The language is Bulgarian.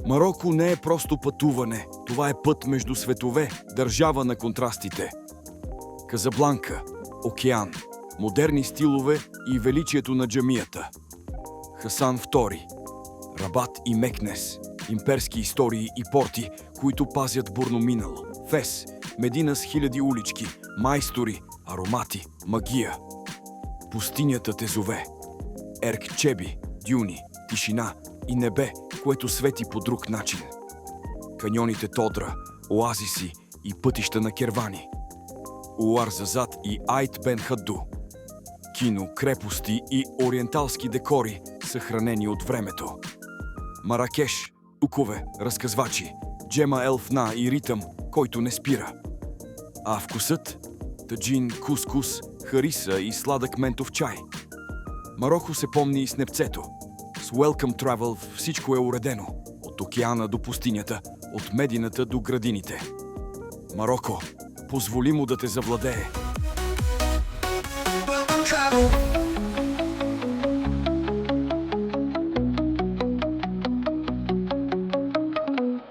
Мароко не е просто пътуване. Това е път между светове, държава на контрастите. Казабланка, океан, модерни стилове и величието на джамията. Хасан II, Рабат и Мекнес, имперски истории и порти, които пазят бурно минало. Фес, Медина с хиляди улички, майстори, аромати, магия. Пустинята те зове. Еркчеби, дюни, тишина и небе, което свети по друг начин. Каньоните Тодра, оазиси и пътища на кервани. Уарзазад и Айт Бен Хаду. Кино, крепости и ориенталски декори, съхранени от времето. Маракеш, укове, разказвачи, джема елфна и ритъм, който не спира. А вкусът? Таджин, кускус, хариса и сладък ментов чай. Мароко се помни и с непцето. С Welcome Travel всичко е уредено. От океана до пустинята, от медината до градините. Мароко, позволи му да те завладее. Travel.